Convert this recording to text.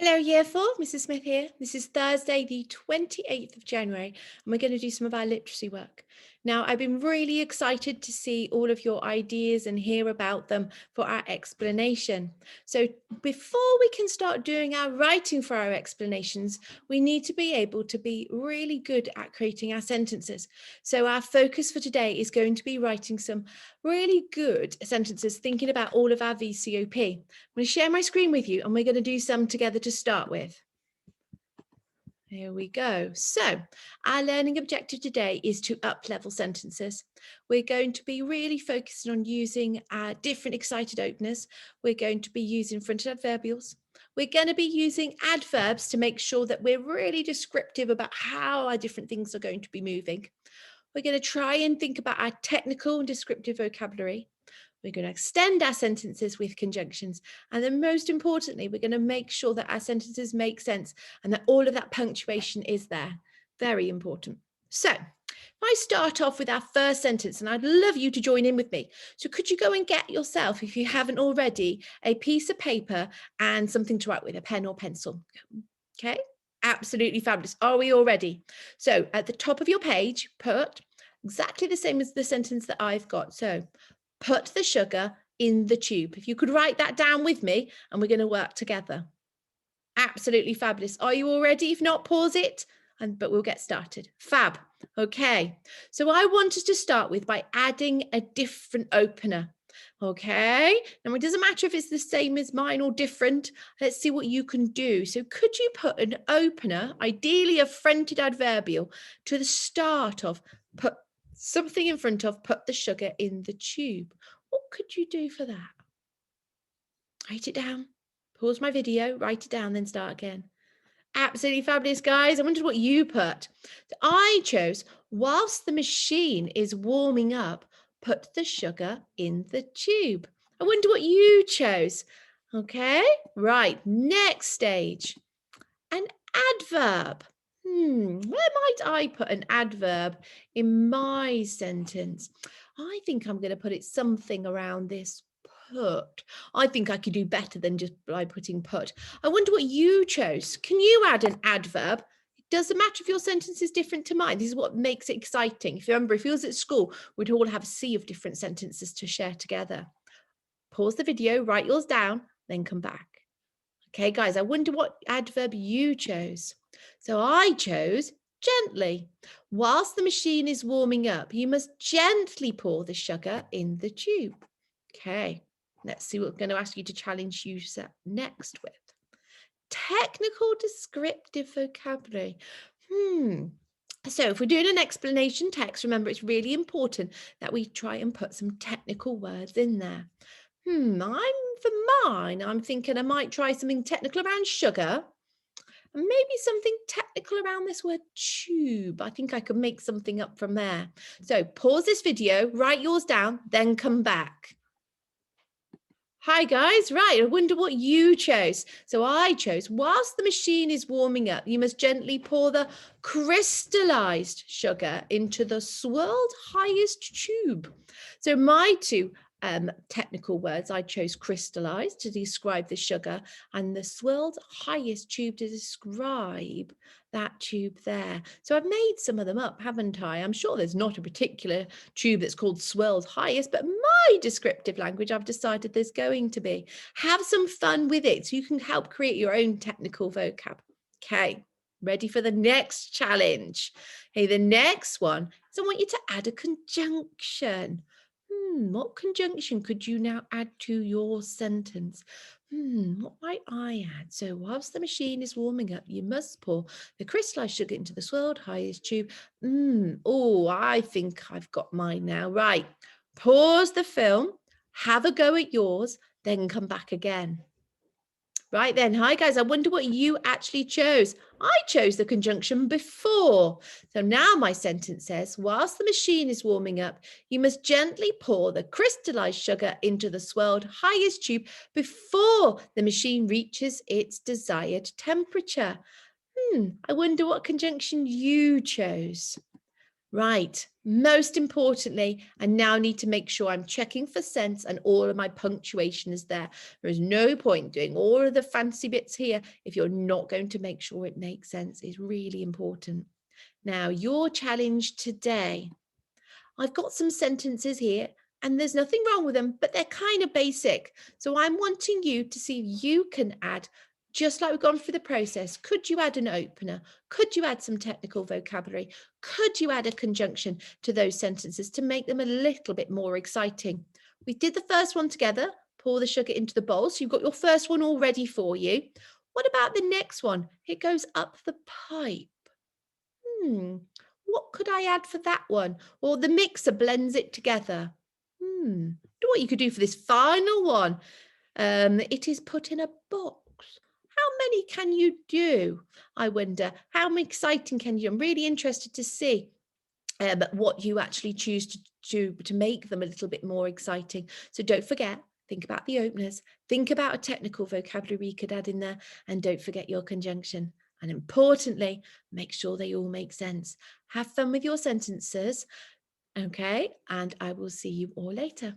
Hello, Year 4, Mrs. Smith here. This is Thursday, the 28th of January, and we're going to do some of our literacy work. Now, I've been really excited to see all of your ideas and hear about them for our explanation. So before we can start doing our writing for our explanations, we need to be able to be really good at creating our sentences. So our focus for today is going to be writing some really good sentences, thinking about all of our VCOP. I'm going to share my screen with you and we're going to do some together to start with. Here we go. So our learning objective today is to up-level sentences. We're going to be really focusing on using our different excited openers. We're going to be using fronted adverbials. We're going to be using adverbs to make sure that we're really descriptive about how our different things are going to be moving. We're going to try and think about our technical and descriptive vocabulary. We're going to extend our sentences with conjunctions. And then most importantly, we're going to make sure that our sentences make sense and that all of that punctuation is there. Very important. So if I start off with our first sentence, and I'd love you to join in with me. So could you go and get yourself, if you haven't already, a piece of paper and something to write with, a pen or pencil? Okay, absolutely fabulous. Are we all ready? So at the top of your page, put exactly the same as the sentence that I've got. So put the sugar in the tube. If you could write that down with me, and we're going to work together. Absolutely fabulous. Are you all ready? If not, pause it, but we'll get started. Fab. Okay. So I want us to start with by adding a different opener. Okay. Now it doesn't matter if it's the same as mine or different. Let's see what you can do. So could you put an opener, ideally a fronted adverbial, to the start of put something in front of put the sugar in the tube? What could you do for that? Write it down. Pause my video, write it down, then start again. Absolutely fabulous, guys. I wondered what you put. So I chose, whilst the machine is warming up, put the sugar in the tube. I wonder what you chose. Okay, right, next stage. An adverb. Where might I put an adverb in my sentence? I think I'm going to put it something around this put. I think I could do better than just by putting put. I wonder what you chose. Can you add an adverb? It doesn't matter if your sentence is different to mine. This is what makes it exciting. If you remember, if it was at school, we'd all have a sea of different sentences to share together. Pause the video, write yours down, then come back. Okay, guys, I wonder what adverb you chose. So I chose gently. Whilst the machine is warming up, you must gently pour the sugar in the tube. Okay, let's see what we're going to ask you to challenge you next with. Technical descriptive vocabulary. So if we're doing an explanation text, remember it's really important that we try and put some technical words in there. For mine, I'm thinking I might try something technical around sugar and maybe something technical around this word tube. I think I could make something up from there. So pause this video, write yours down, then come back. Hi guys, right, I wonder what you chose. So I chose, whilst the machine is warming up, you must gently pour the crystallized sugar into the swirled highest tube. So my two technical words, I chose crystallized to describe the sugar and the swirled highest tube to describe that tube there. So I've made some of them up, haven't I? I'm sure there's not a particular tube that's called swirled highest, but my descriptive language, I've decided there's going to be. Have some fun with it so you can help create your own technical vocab. Okay, ready for the next challenge? Hey, the next one is I want you to add a conjunction. What conjunction could you now add to your sentence? What might I add? So whilst the machine is warming up, you must pour the crystallized sugar into the swirled highest tube. Oh, I think I've got mine now. Right. Pause the film, have a go at yours, then come back again. Right then, hi guys, I wonder what you actually chose. I chose the conjunction before. So now my sentence says, whilst the machine is warming up, you must gently pour the crystallized sugar into the swirled highest tube before the machine reaches its desired temperature. I wonder what conjunction you chose. Right. Most importantly, I now need to make sure I'm checking for sense and all of my punctuation is there. There is no point doing all of the fancy bits here if you're not going to make sure it makes sense. It's really important. Now, your challenge today. I've got some sentences here and there's nothing wrong with them, but they're kind of basic. So I'm wanting you to see if you can add, just like we've gone through the process, could you add an opener? Could you add some technical vocabulary? Could you add a conjunction to those sentences to make them a little bit more exciting? We did the first one together, pour the sugar into the bowl. So you've got your first one all ready for you. What about the next one? It goes up the pipe. Hmm, what could I add for that one? Or the mixer blends it together. Do what you could do for this final one. It is put in a box. How many can you do? I wonder. How exciting can you? I'm really interested to see what you actually choose to make them a little bit more exciting. So don't forget, think about the openers, think about a technical vocabulary you could add in there, and don't forget your conjunction. And importantly, make sure they all make sense. Have fun with your sentences, okay? And I will see you all later.